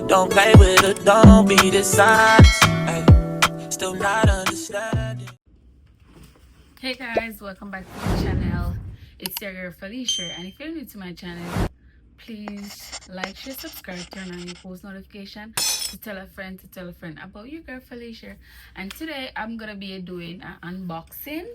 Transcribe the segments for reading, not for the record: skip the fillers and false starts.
Don't play with it, don't be dishonest. Ay, still not understanding. Hey guys, welcome back to the channel. It's your girl Felicia, and if you're new to my channel, please like, share, subscribe, turn on your post notification to tell a friend about your girl Felicia. And today I'm gonna be doing an unboxing.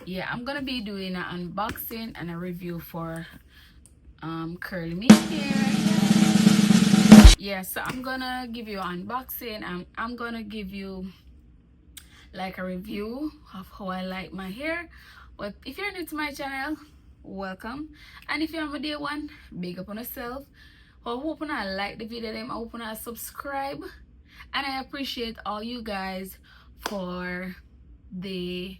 Yeah, I'm gonna be doing an unboxing and a review for CurlyMe here. Yeah, so I'm gonna give you an unboxing and I'm gonna give you like a review of how I like my hair. But if you're new to my channel, welcome. And if you're on day one, big up on yourself. I hope I like the video, I hope I subscribe. And I appreciate all you guys for the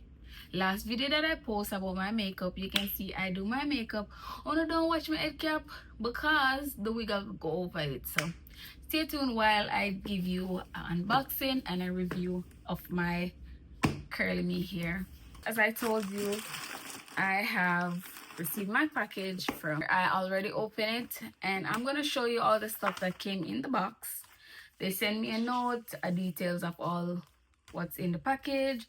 last video that I post about my makeup. You can see I do my makeup. Oh no, don't watch my head cap because the wig will go over it. So stay tuned while I give you an unboxing and a review of my CurlyMe here. As I told you, I have received my package from, I already opened it, and I'm gonna show you all the stuff that came in the box. They sent me a note, a details of all what's in the package,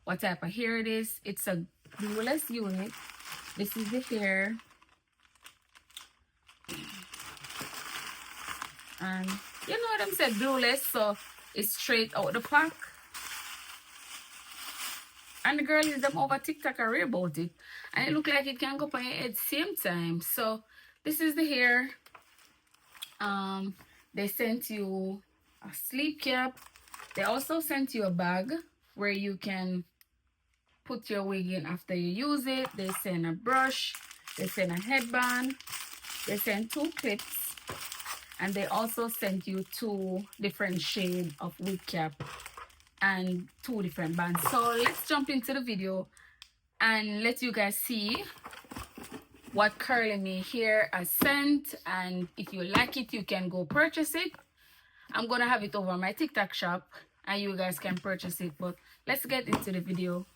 what type of hair it is. It's a glueless unit. This is the hair, and you know what I'm saying, glueless, so it's straight out the pack. And the girl is them over TikTok are real about it. And it look like it can go up on your head same time. So this is the hair. They sent you a sleep cap. They also sent you a bag where you can put your wig in after you use it. They sent a brush. They sent a headband. They sent 2 clips. And they also sent you 2 different shades of wig cap and 2 different bands. So let's jump into the video and let you guys see what CurlyMe here has sent, and if you like it, you can go purchase it. I'm gonna have it over my TikTok shop and you guys can purchase it, but let's get into the video.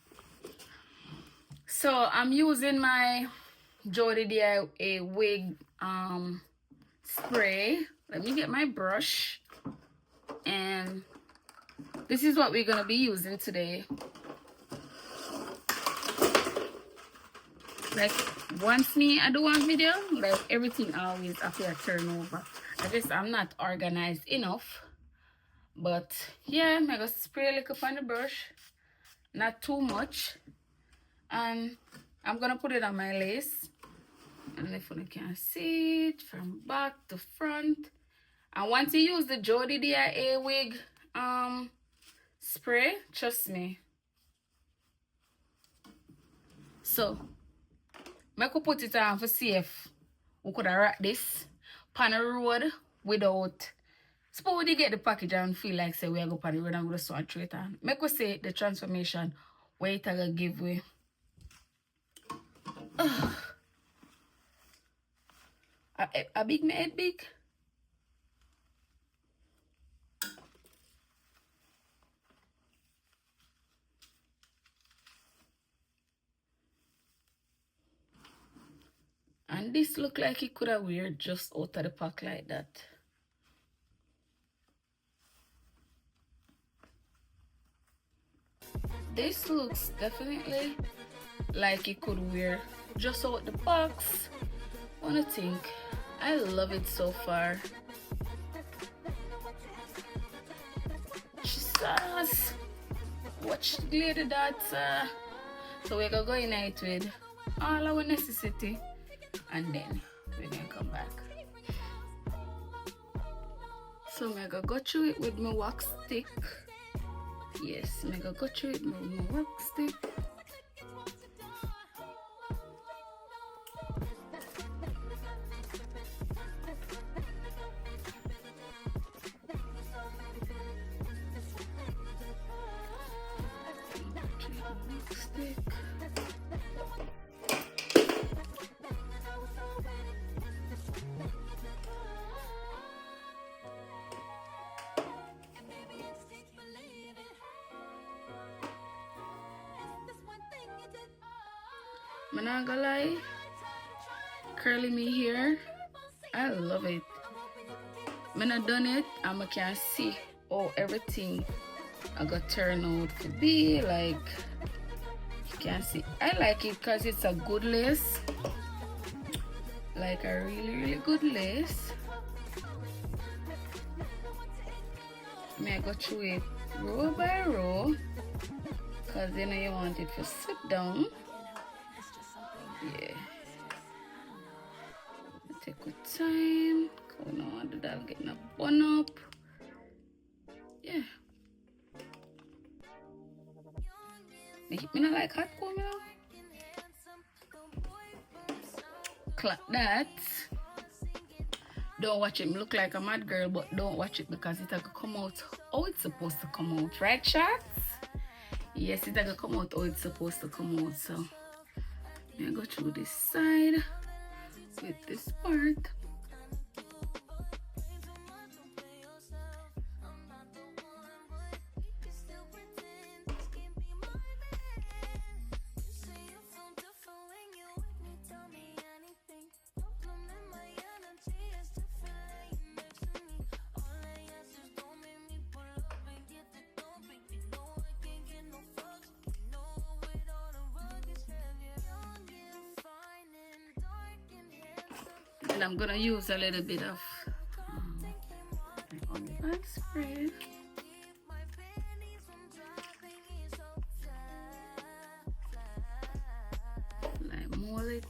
So I'm using my Jody DIY wig spray. Let me get my brush, and this is what we're gonna be using today. Like once I do one video, like everything always after I turn over. I guess I'm not organized enough, but yeah, I'm gonna spray a little on the brush, not too much, and I'm gonna put it on my lace. And if you can see it from back to front, and once you use the Jody DIY wig spray, trust me. So I could put it on for safe. We could have wrapped this pan the road without. Suppose we get the package and feel like say we are go on the road and we just want to throw it on. Make us say the transformation where it will give way. A big my head big. And this look like it could have wear just out of the pack like that. This looks definitely like it could wear just out the box. Wanna think. I love it so far. Jesus. Watch the lady that so we're gonna go in it with all our necessity, and then we're gonna come back. So I'm gonna go through it with my wax stick. Yes, I'm gonna go through it with my wax stick. I'm not gonna lie, CurlyMe here. I love it. When I done it, I can see how everything I got turn out to be. Like, you can see, I like it because it's a good lace, like a really good lace. I go through it row by row, because you know you want it to sit down. Yeah, take good time. Go now, do that, getting a bun up. Yeah. Me not like hot comb, you know. Clap that. Don't watch it. Me look like a mad girl, but don't watch it because it's gonna come out how it's supposed to come out, right, chat? Yes, it's gonna come out how it's supposed to come out. So I go through this side with this part. And I'm gonna use a little bit of unbox spray. Like mold it.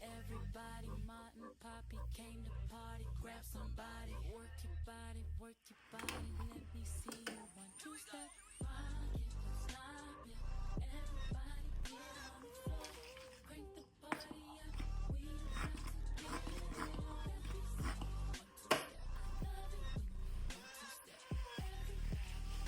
Everybody, Martin, Poppy came to party. Grab somebody, work your body, work your body. Let me see you 1, 2 step. Rock it, stop it. Everybody get on the floor. Crank the party up. We about to get it on. Let me see you 1, 2 step. I love it when you 1, 2 step. Everybody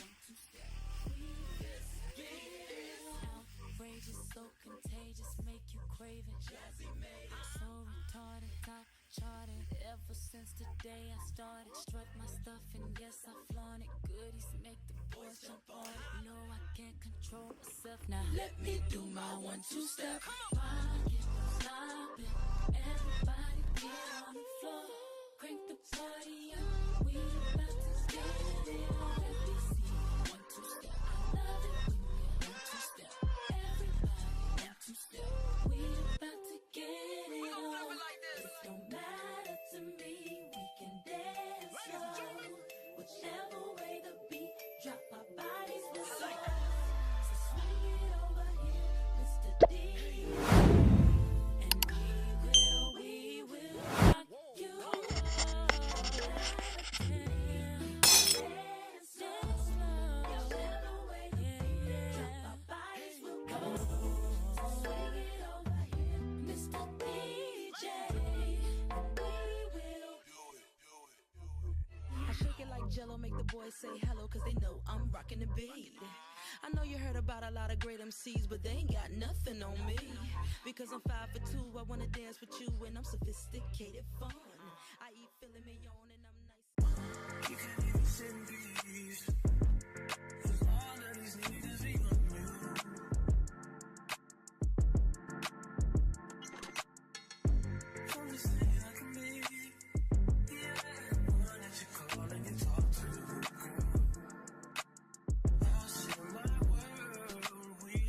1, 2 step. We just get it on. Outrageous, so contagious, make you crave it. Jazzy made it. So retarded, top charted. Ever since the day I started, strut my stuff and yes I flaunt it. Goodies make the boys jump on it. No, I can't control myself now. Let me do my 1, 2 step. Rock it, stop it. Everybody get on the floor. Crank the party up. We about to get it on. Let me see you 1, 2 step. I love it when you 1, 2 step. Everybody 1, 2 step. We about to get it on. It don't matter to me. We can dance slow. I shake it like Jello, make the boys say hello, cause they know I'm rocking the beat. I know you heard about a lot of great MCs, but they ain't got nothing on me. Because I'm 5'2", I wanna dance with you, and I'm sophisticated fun. I eat filet mignon and I'm nice. You can't even send these, cause all that these niggas ain't on you. I'm just saying I can be, yeah, the one that you call and you talk to, girl. I'll share my world with you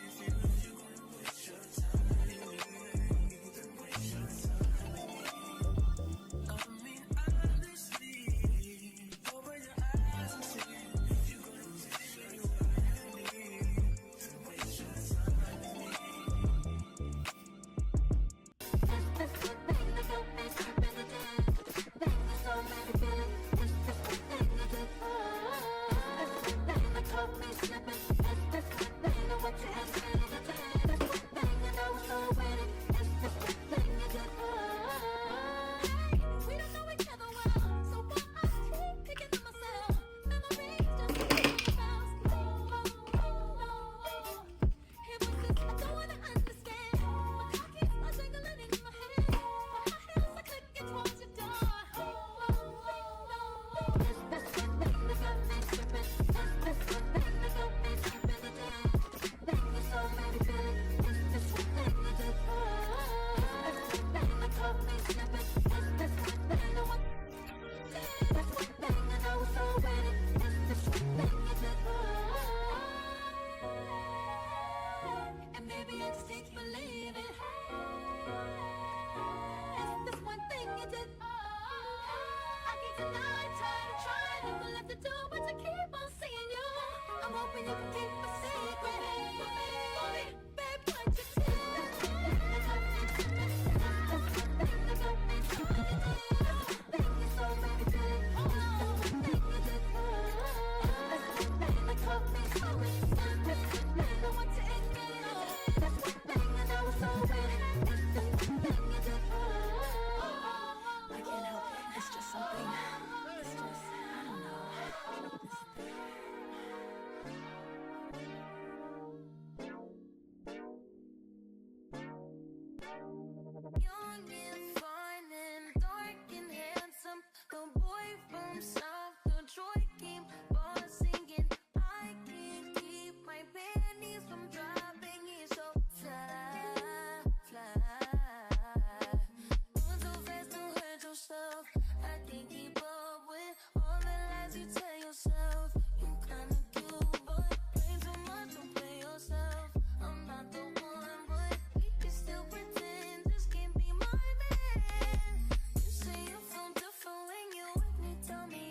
if you wanna waste your time, then waste your time. I mean, honestly, open your eyes and see if you're gonna waste your time, then waste your time. Young and fine and dark and handsome, the boy from South Detroit came singing. I can't keep my panties from dropping. He's so fly, fly. Moving so fast to hurt yourself. I can't keep up with all the lies you tell yourself. You kinda cute, but play too much, don't play yourself. I'm not the one, but we can still pretend this can't be my man. You say you feel different when you with me, tell me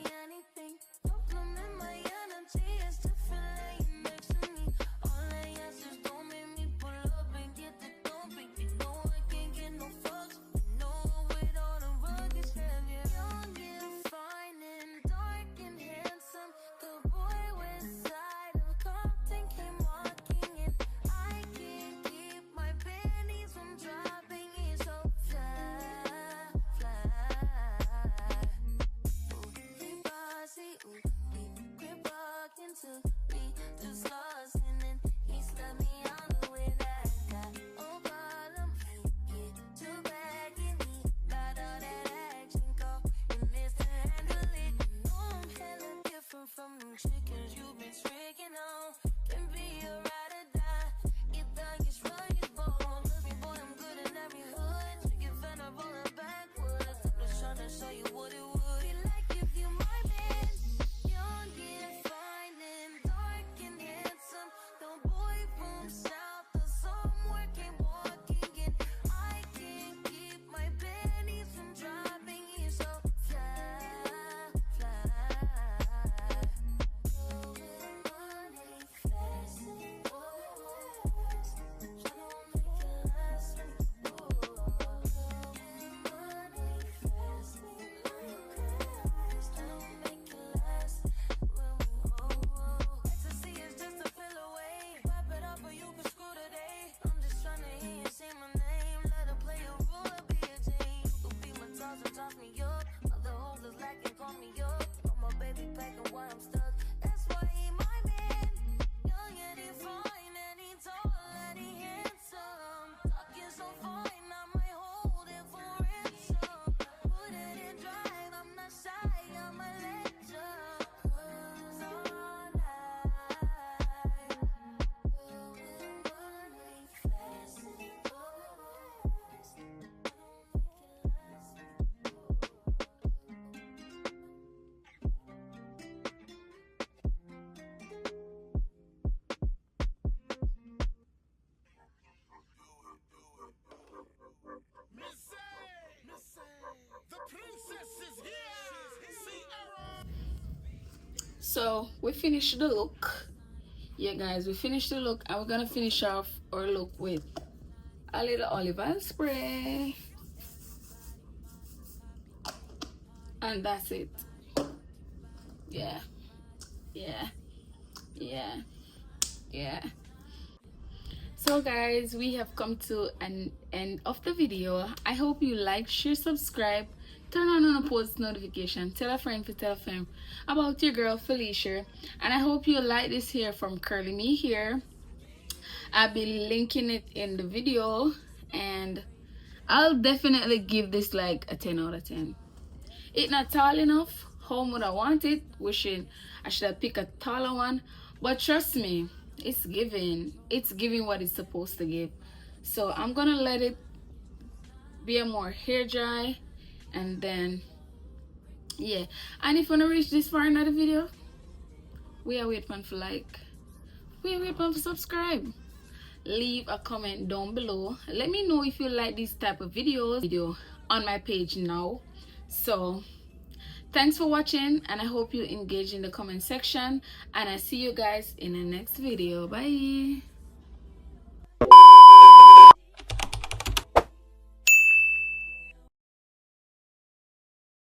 So we finished the look. Yeah guys, we finished the look, and we're gonna finish off our look with a little olive oil spray, and that's it. Yeah, yeah, yeah, yeah. So guys, we have come to an end of the video. I hope you like, share, subscribe, turn on the post notification, tell a friend to tell a friend about your girl Felicia. And I hope you like this here from CurlyMe here. I'll be linking it in the video, and I'll definitely give this like a 10 out of 10. It's not tall enough. How would I want it? Wishing I should have picked a taller one. But trust me, it's giving. It's giving what it's supposed to give. So I'm gonna let it be a more hair dry, and then yeah. And if you wanna reach this far in the video, we are waiting for like. We are waiting for subscribe. Leave a comment down below. Let me know if you like these type of videos on my page now. So thanks for watching, and I hope you engage in the comment section, and I see you guys in the next video. Bye.